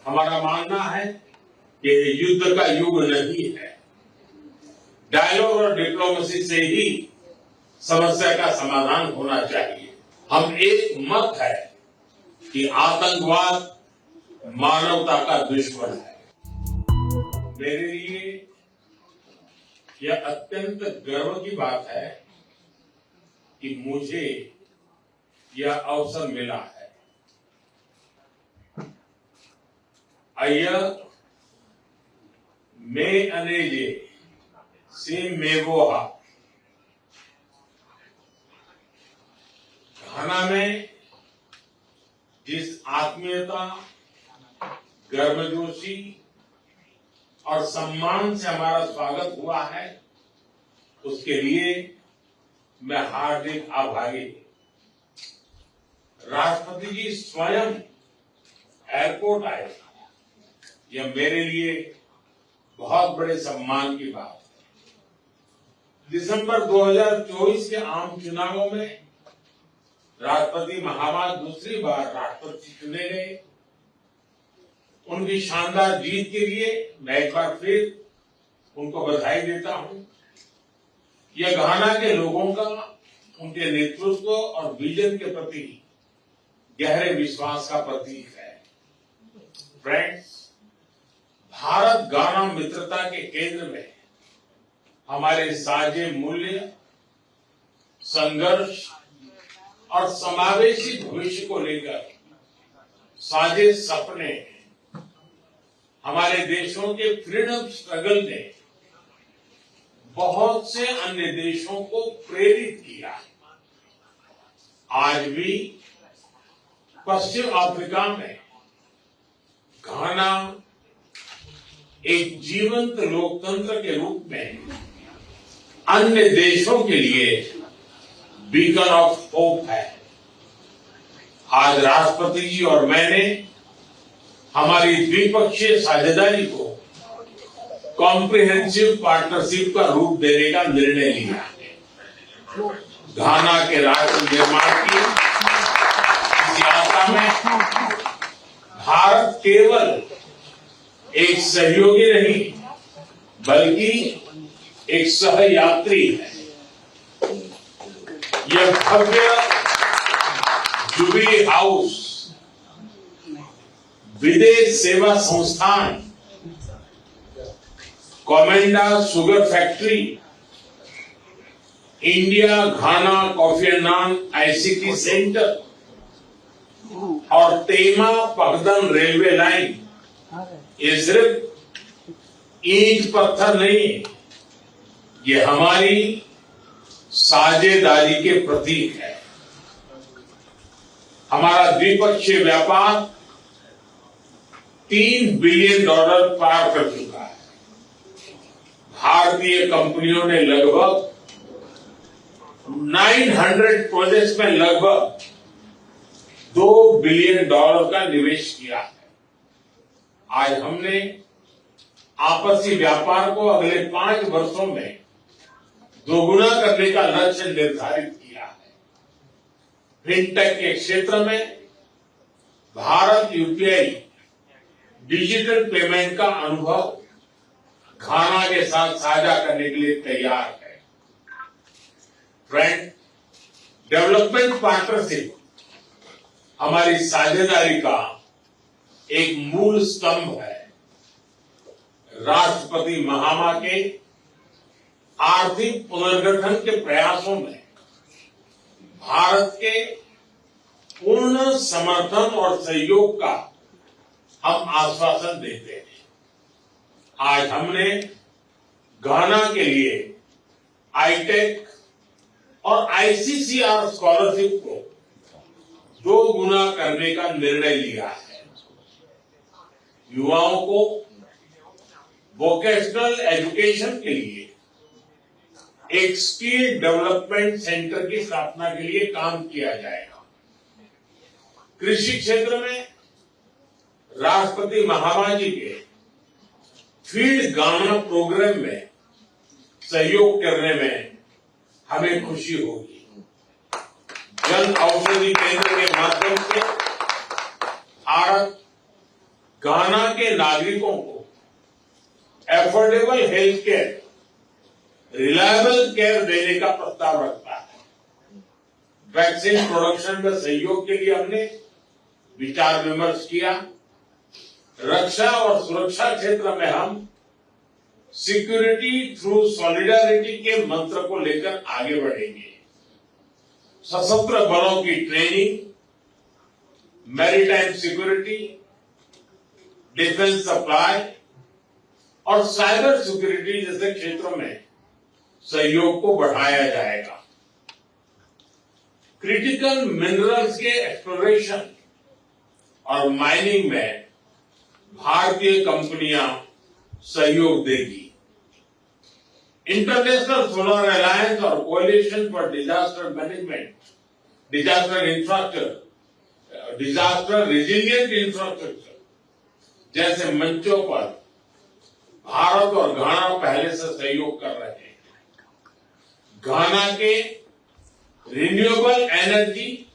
हमारा मानना है कि युद्ध का युग नहीं है। डायलॉग और डिप्लोमेसी से ही समस्या का समाधान होना चाहिए। हम एक मत है कि आतंकवाद मानवता का दुश्मन है। मेरे लिए यह अत्यंत गर्व की बात है कि मुझे यह अवसर मिला है। अय्या मैं अनेजे से मेगोहा घाना में जिस आत्मीयता, गर्मजोशी और सम्मान से हमारा स्वागत हुआ है, उसके लिए मैं हार्दिक आभारी हूं। राष्ट्रपति जी स्वयं एयरपोर्ट आए, यह मेरे लिए बहुत बड़े सम्मान की बात है। दिसंबर 2024 के आम चुनावों में राष्ट्रपति महामहिम दूसरी बार राष्ट्रपति चुने गए। उनकी शानदार जीत के लिए मैं एक बार फिर उनको बधाई देता हूं। यह घाना के लोगों का उनके नेतृत्व और विजन के प्रति गहरे विश्वास का प्रतीक है। फ्रेंड्स, भारत घाना मित्रता के केंद्र में हमारे साझे मूल्य, संघर्ष और समावेशी भविष्य को लेकर साझे सपने हमारे देशों के फ्रीडम स्ट्रगल ने बहुत से अन्य देशों को प्रेरित किया। आज भी पश्चिम अफ्रीका में घाना एक जीवंत लोकतंत्र के रूप में अन्य देशों के लिए बीकन ऑफ होप है। आज राष्ट्रपति जी और मैंने हमारी द्विपक्षीय साझेदारी को कॉम्प्रिहेंसिव पार्टनरशिप का रूप देने का निर्णय लिया है। घाना के राष्ट्र निर्माण की इस यात्रा में भारत केवल एक सहयोगी नहीं बल्कि एक सहयात्री है। यह भव्य जुबली हाउस, विदेश सेवा संस्थान, Komenda sugar factory, India Ghana Kofi एंड नान आईसीटी सेंटर और तेमा पगदन रेलवे लाइन, ये सिर्फ ईंट पत्थर नहीं, ये हमारी साझेदारी के प्रतीक है। हमारा द्विपक्षीय व्यापार $3 बिलियन पार कर चुका है। भारतीय कंपनियों ने लगभग 900 प्रोजेक्ट्स में लगभग $2 बिलियन का निवेश किया है। आज हमने आपसी व्यापार को अगले 5 वर्षों में दोगुना करने का लक्ष्य निर्धारित किया है। फिनटेक के क्षेत्र में भारत यूपीआई डिजिटल पेमेंट का अनुभव घाना के साथ साझा करने के लिए तैयार है। फ्रेंड, डेवलपमेंट पार्टनरशिप हमारी साझेदारी का एक मूल स्तंभ है। राष्ट्रपति महामा के आर्थिक पुनर्गठन के प्रयासों में भारत के पूर्ण समर्थन और सहयोग का हम आश्वासन देते हैं। आज हमने घाना के लिए आईटेक और आईसीसीआर स्कॉलरशिप को 2 गुना करने का निर्णय लिया है। युवाओं को वोकेशनल एजुकेशन के लिए एक स्किल डेवलपमेंट सेंटर की स्थापना के लिए काम किया जाएगा। कृषि क्षेत्र में राष्ट्रपति महामा जी के फील्ड गाना प्रोग्राम में सहयोग करने में हमें खुशी होगी। जन औषधि केंद्र के माध्यम से भारत घाना के नागरिकों को affordable health care, reliable care देने का प्रस्ताव रखता है। वैक्सीन प्रोडक्शन में सहयोग के लिए हमने विचार विमर्श किया। रक्षा और सुरक्षा क्षेत्र में हम सिक्योरिटी थ्रू सॉलिडारिटी के मंत्र को लेकर आगे बढ़ेंगे। सशस्त्र बलों की training, maritime security, defence supply और साइबर सिक्योरिटी जैसे क्षेत्रों में सहयोग को बढ़ाया जाएगा। क्रिटिकल मिनरल्स के एक्सप्लोरेशन और माइनिंग में भारतीय कंपनियां सहयोग देगी। इंटरनेशनल सोलर अलायंस और coalition for disaster management, disaster infrastructure, disaster resilient infrastructure जैसे मंचों पर भारत और घाना पहले से सहयोग कर रहे हैं। घाना के रिन्यूएबल एनर्जी,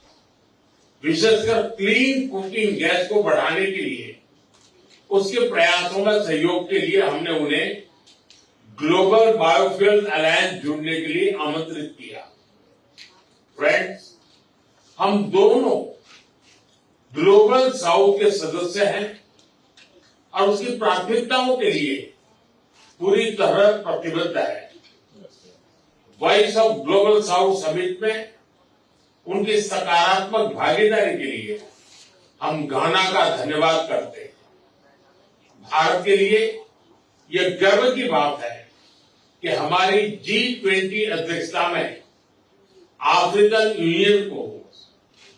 विशेषकर क्लीन कुकिंग गैस को बढ़ाने के लिए उसके प्रयासों में सहयोग के लिए हमने उन्हें ग्लोबल बायोफ्यूल अलायंस जुड़ने के लिए आमंत्रित किया। फ्रेंड्स, हम दोनों ग्लोबल साउथ के सदस्य हैं और उसकी प्राथमिकताओं के लिए पूरी तरह प्रतिबद्ध है। Voice of global south summit में उनकी सकारात्मक भागीदारी के लिए हम घाना का धन्यवाद करते हैं। भारत के लिए यह गर्व की बात है कि हमारी G20 अध्यक्षता में अफ्रीकन यूनियन को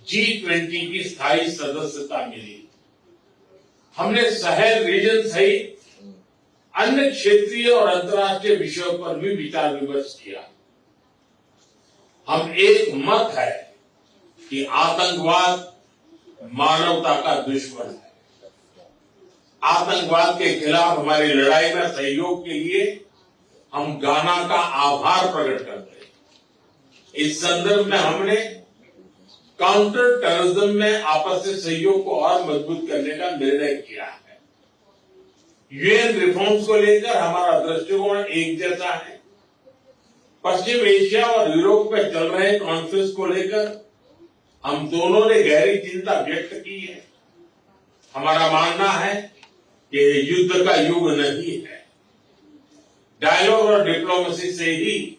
G20 की स्थायी सदस्यता मिली। हमने साहेल रीजन सहित अन्य क्षेत्रीय और अंतर्राष्ट्रीय विषयों पर भी विचार विमर्श किया। हम एक मत है कि आतंकवाद मानवता का दुश्मन है। आतंकवाद के खिलाफ हमारी लड़ाई में सहयोग के लिए हम घाना का आभार प्रकट करते हैं। इस संदर्भ में हमने काउंटर टेररिज्म में आपसी सहयोग को और मजबूत करने का निर्णय किया है। यूएन रिफॉर्म्स को लेकर हमारा दृष्टिकोण एक जैसा है। पश्चिम एशिया और यूरोप में चल रहे कॉन्फ्लिक्ट को लेकर हम दोनों ने गहरी चिंता व्यक्त की है। हमारा मानना है कि युद्ध का युग नहीं है। डायलॉग और डिप्लोमेसी से ही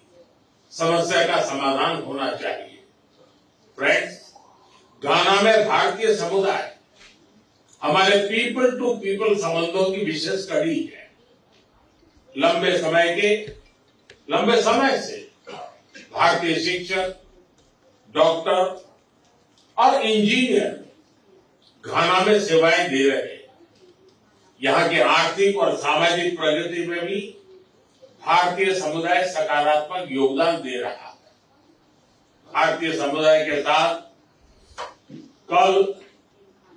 समस्या का समाधान होना चाहिए। फ्रेंड्स, घाना में भारतीय समुदाय हमारे पीपल टू पीपल संबंधों की विशेष कड़ी है। लंबे समय से भारतीय शिक्षक, डॉक्टर और इंजीनियर घाना में सेवाएं दे रहे हैं। यहाँ की आर्थिक और सामाजिक प्रगति में भी भारतीय समुदाय सकारात्मक योगदान दे रहा है। भारतीय समुदाय के साथ कल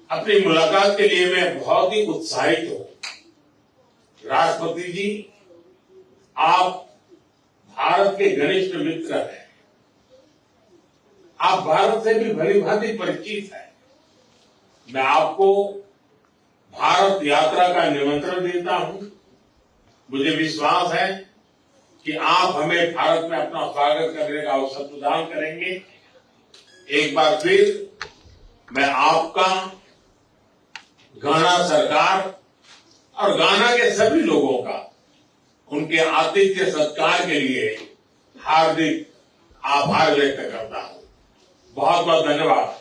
अपनी मुलाकात के लिए मैं बहुत ही उत्साहित हूं। राष्ट्रपति जी, आप भारत के घनिष्ठ मित्र हैं। आप भारत से भी भली भांति परिचित हैं। मैं आपको भारत यात्रा का निमंत्रण देता हूं। मुझे विश्वास है कि आप हमें भारत में अपना स्वागत करने का अवसर प्रदान करेंगे। एक बार फिर मैं आपका, घाना सरकार और घाना के सभी लोगों का उनके आतिथ्य सत्कार के लिए हार्दिक आभार व्यक्त करता हूं। बहुत बहुत धन्यवाद।